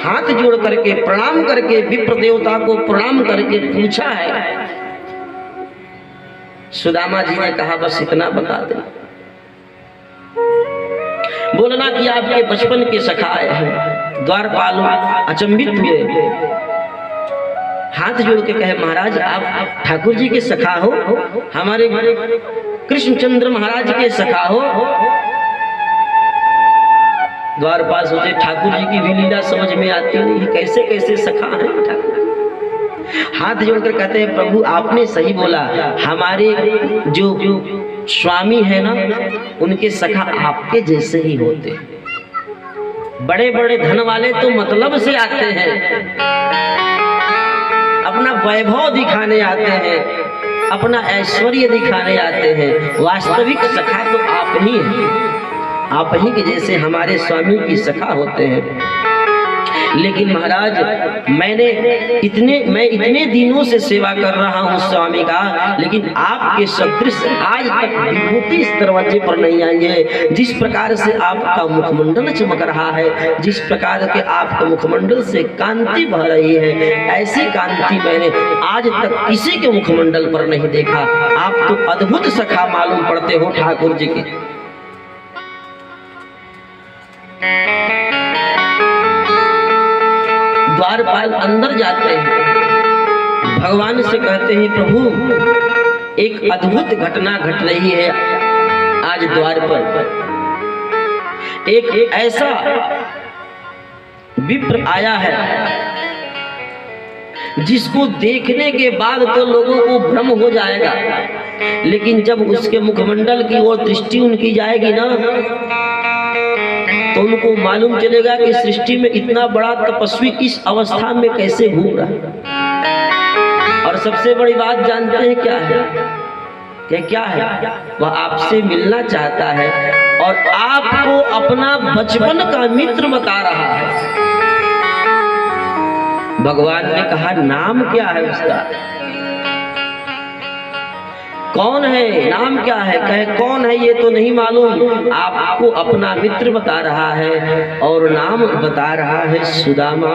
हाथ जोड़ करके प्रणाम करके विप्र देवता को प्रणाम करके पूछा है। सुदामा जी ने कहा बस इतना बता दे, बोलना कि आपके बचपन के सखा आए हैं। द्वारपाल अचंभित हुए, हाथ जोड़ के कहे महाराज आप ठाकुर जी के सखा हो, हमारे कृष्णचंद्र महाराज के सखा हो। द्वारपाल सोचे ठाकुर जी की भी लीला समझ में आती नहीं है, कैसे कैसे सखा है ठाकुर। हाथ जोड़कर कहते हैं प्रभु आपने सही बोला, हमारे जो स्वामी है ना उनके सखा आपके जैसे ही होते हैं। बड़े बड़े धन वाले तो मतलब से आते हैं, अपना वैभव दिखाने आते हैं, अपना ऐश्वर्य दिखाने आते हैं। वास्तविक सखा तो आप ही हैं, आप ही के जैसे हमारे स्वामी की सखा होते हैं। लेकिन महाराज मैं इतने दिनों से सेवा कर रहा हूँ स्वामी का, लेकिन आपके सदृश आज तक विभूति इस दरवाजे पर नहीं आई है। जिस प्रकार से आपका मुखमंडल चमक रहा है, जिस प्रकार के आपके मुखमंडल से कांति बह रही है, ऐसी कांति मैंने आज तक किसी के मुखमंडल पर नहीं देखा। आप तो अद्भुत सखा मालूम पड़ते हो ठाकुर जी के। द्वारपाल अंदर जाते हैं, भगवान से कहते हैं प्रभु एक अद्भुत घटना घट रही है आज द्वार पर। एक ऐसा विप्र आया है जिसको देखने के बाद तो लोगों को भ्रम हो जाएगा, लेकिन जब उसके मुखमंडल की ओर दृष्टि उनकी जाएगी ना तो उनको मालूम चलेगा कि सृष्टि में इतना बड़ा तपस्वी इस अवस्था में कैसे घूम रहा है। और सबसे बड़ी बात जानते हैं क्या है? क्या है? वह आपसे मिलना चाहता है और आपको अपना बचपन का मित्र बता रहा है। भगवान ने कहा नाम क्या है उसका? कौन है? नाम क्या है? कहे कौन है ये तो नहीं मालूम, आपको अपना मित्र बता रहा है और नाम बता रहा है सुदामा।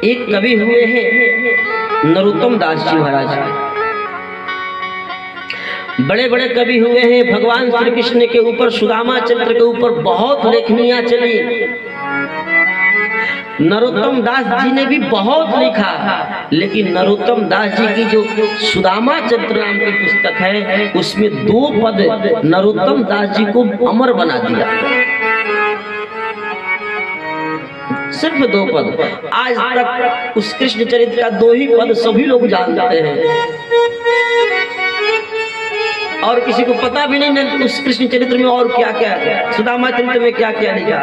एक कवि हुए हैं नरोत्तम दास जी महाराज, बड़े बड़े कवि हुए हैं। भगवान श्री कृष्ण के ऊपर, सुदामा चरित्र के ऊपर बहुत लेखनियां चली। नरोत्तम दास जी ने भी बहुत लिखा, लेकिन नरोत्तम दास जी की जो सुदामा चरित्र नाम की पुस्तक है उसमें 2 पद नरोत्तम दास जी को अमर बना दिया। सिर्फ 2 पद। आज तक उस कृष्ण चरित्र का 2 ही पद सभी लोग जानते हैं और किसी को पता भी नहीं उस कृष्ण चरित्र में और क्या क्या, सुदामा चरित्र में क्या क्या लिखा।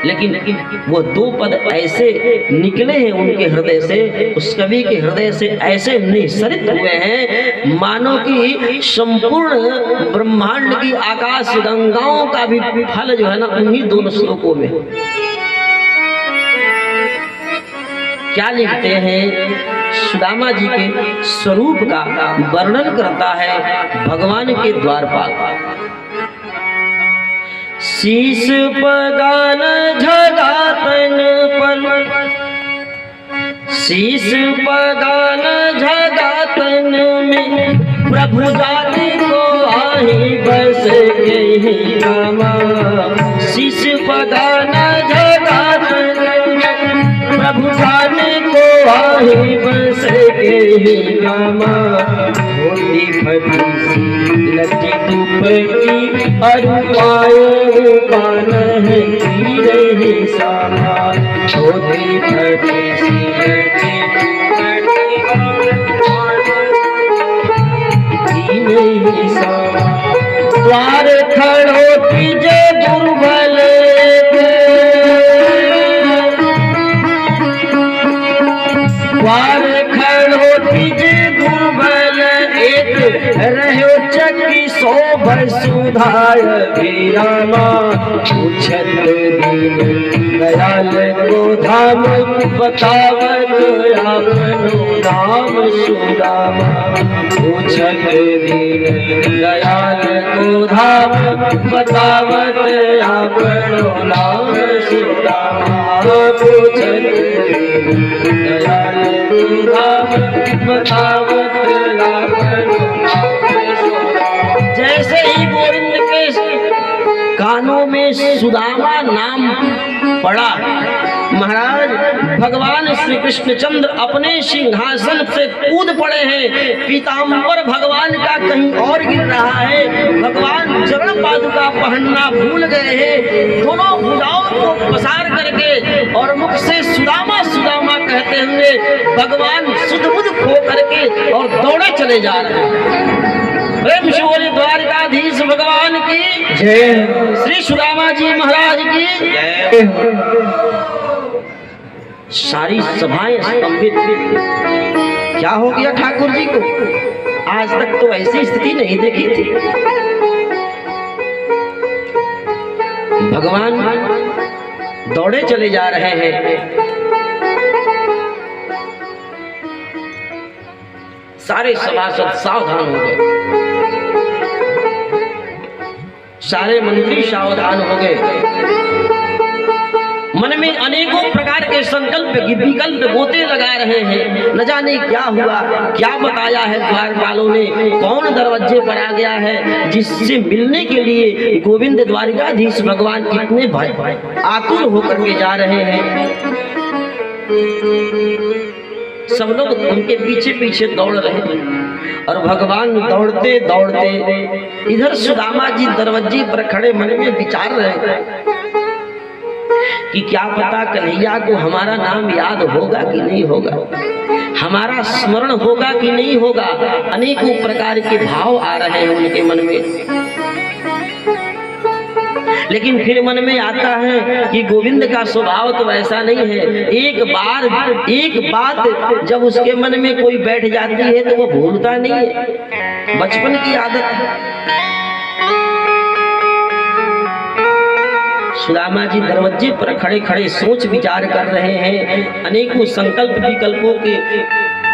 लेकिन वो 2 पद ऐसे निकले हैं उनके हृदय से, उस कवि के हृदय से ऐसे निःसरित हुए हैं मानो कि संपूर्ण ब्रह्मांड की आकाश गंगाओं का भी फल जो है ना उन्हीं 2 श्लोकों में। क्या लिखते हैं? सुदामा जी के स्वरूप का वर्णन करता है भगवान के द्वारपाल। शीश पगान झगातन पल, शीश पगान झगातन में प्रभु जाति को आही बस गई रामा। शीश पगान झगातन में प्रभु जाति को आही बस गई रामा। होली फटी सी लटी दुपट्टी अरुआए कान है रही सामा। होली फटी सी लटी दुपट्टी नहीं सामा। द्वार खड़ो कीजे दुर्बल द्वार खड़ो कीजे दुर्बल, एक रहो चकी शोभ सुधाय विरामा पूछत दीन दयाल को धाम बतावत आपनो नाम सुदामा पूछत दीन दयाल को धाम बतावत आपनो नाम सुदामा पूछत दीन दयाल को धाम बतावत आपनो जैसे ही गोविंद के कानों में सुदामा नाम पड़ा, महाराज भगवान श्री कृष्णचंद्र अपने सिंहासन से कूद पड़े हैं। पीताम्बर भगवान का कहीं और गिर रहा है, भगवान चरण पादुका पहनना भूल गए हैं। दोनों भुजाओं को पसार करके और मुख से सुदामा सुदामा कहते हुए भगवान सुध-बुध खो करके और दौड़े चले जा रहे हैं। प्रेम से बोले द्वारिकाधीश भगवान की जय, श्री सुदामा जी महाराज की जय। सारी सभाएं स्तंभित। क्या हो गया ठाकुर जी को? आज तक तो ऐसी स्थिति नहीं देखी थी। भगवान दौड़े चले जा रहे हैं। सारे सभासद सावधान हो गए, सारे मंत्री सावधान हो गए। मन में अनेकों प्रकार के संकल्प विकल्प गोते लगा रहे हैं। न जाने क्या हुआ, क्या बताया है द्वारपालों ने, कौन दरवाजे पर आ गया है जिससे मिलने के लिए गोविंद द्वारिकाधीश भगवान इतने भय आतुर होकर के जा रहे हैं। सब लोग उनके पीछे पीछे दौड़ रहे हैं और भगवान दौड़ते दौड़ते इधर सुदामा जी दरवाजे पर खड़े मन में विचार रहे कि क्या पता कन्हैया को हमारा नाम याद होगा कि नहीं होगा, हमारा स्मरण होगा कि नहीं होगा। अनेकों प्रकार के भाव आ रहे हैं उनके मन में। लेकिन फिर मन में आता है कि गोविंद का स्वभाव तो ऐसा नहीं है। एक बात जब उसके मन में कोई बैठ जाती है तो वो भूलता नहीं है, बचपन की आदत। सुदामा जी दरवाजे पर खड़े खड़े सोच विचार कर रहे हैं। अनेकों संकल्प विकल्पों के